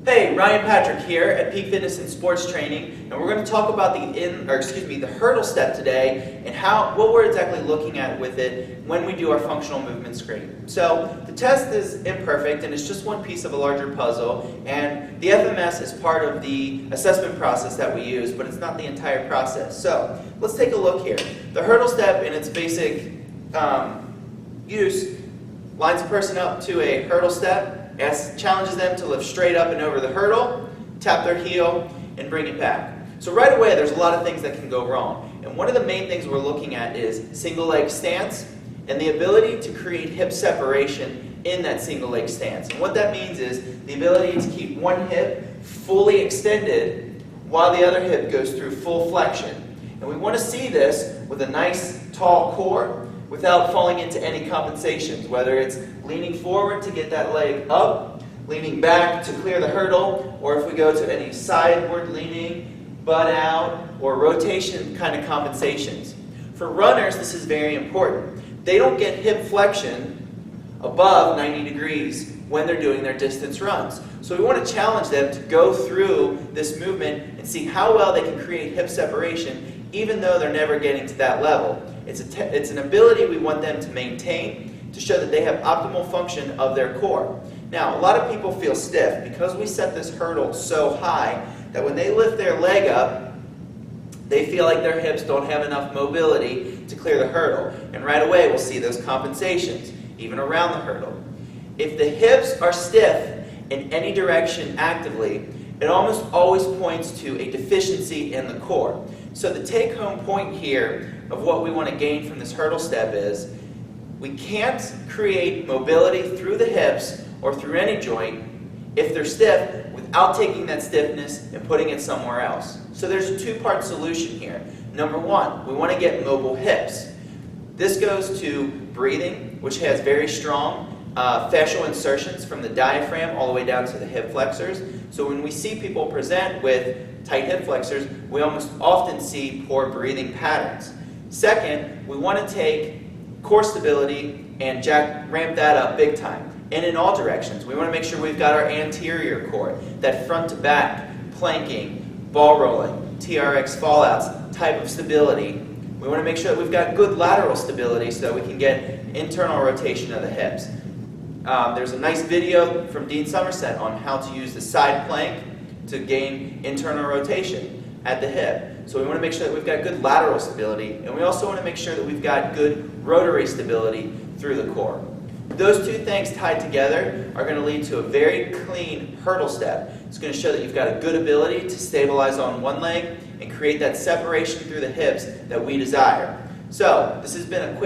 Hey, Ryan Patrick here at Peak Fitness and Sports Training, and we're going to talk about the hurdle step today and what we're exactly looking at with it when we do our functional movement screen. So the test is imperfect and it's just one piece of a larger puzzle, and the FMS is part of the assessment process that we use, but it's not the entire process. So let's take a look here. The hurdle step in its basic use lines a person up to a hurdle step, challenges them to lift straight up and over the hurdle, tap their heel, and bring it back. So right away, there's a lot of things that can go wrong. And one of the main things we're looking at is single leg stance and the ability to create hip separation in that single leg stance. And what that means is the ability to keep one hip fully extended while the other hip goes through full flexion. And we want to see this with a nice tall core without falling into any compensations, whether it's leaning forward to get that leg up, leaning back to clear the hurdle, or if we go to any sideward leaning, butt out, or rotation kind of compensations. For runners, this is very important. They don't get hip flexion above 90 degrees when they're doing their distance runs. So we want to challenge them to go through this movement and see how well they can create hip separation even though they're never getting to that level. It's an ability we want them to maintain to show that they have optimal function of their core. Now, a lot of people feel stiff because we set this hurdle so high that when they lift their leg up, they feel like their hips don't have enough mobility to clear the hurdle. And right away, we'll see those compensations, even around the hurdle. If the hips are stiff in any direction actively, it almost always points to a deficiency in the core. So the take-home point here of what we want to gain from this hurdle step is we can't create mobility through the hips or through any joint if they're stiff without taking that stiffness and putting it somewhere else. So there's a two-part solution here. Number one, we want to get mobile hips. This goes to breathing, which has very strong fascial insertions from the diaphragm all the way down to the hip flexors. So when we see people present with tight hip flexors, we almost often see poor breathing patterns. Second, we want to take core stability and ramp that up big time, and in all directions. We want to make sure we've got our anterior core, that front to back, planking, ball rolling, TRX fallouts type of stability. We want to make sure that we've got good lateral stability so that we can get internal rotation of the hips. There's a nice video from Dean Somerset on how to use the side plank to gain internal rotation at the hip. So we want to make sure that we've got good lateral stability, and we also want to make sure that we've got good rotary stability through the core. Those two things tied together are going to lead to a very clean hurdle step. It's going to show that you've got a good ability to stabilize on one leg and create that separation through the hips that we desire. So this has been a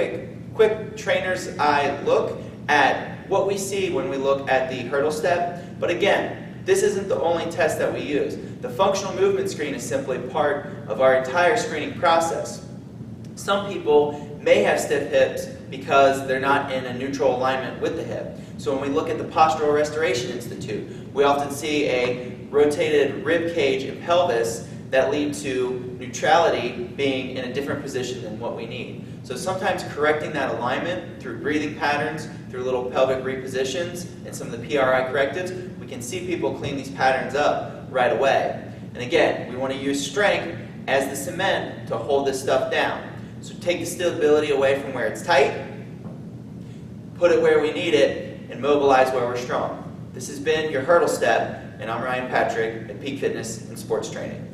quick trainer's eye look at what we see when we look at the hurdle step. But again, this isn't the only test that we use. The functional movement screen is simply part of our entire screening process. Some people may have stiff hips because they're not in a neutral alignment with the hip. So when we look at the Postural Restoration Institute, we often see a rotated rib cage and pelvis that lead to neutrality being in a different position than what we need. So sometimes correcting that alignment through breathing patterns, through little pelvic repositions, and some of the PRI correctives, we can see people clean these patterns up right away. And again, we want to use strength as the cement to hold this stuff down. So take the stability away from where it's tight, put it where we need it, and mobilize where we're strong. This has been your hurdle step, and I'm Ryan Patrick at Peak Fitness and Sports Training.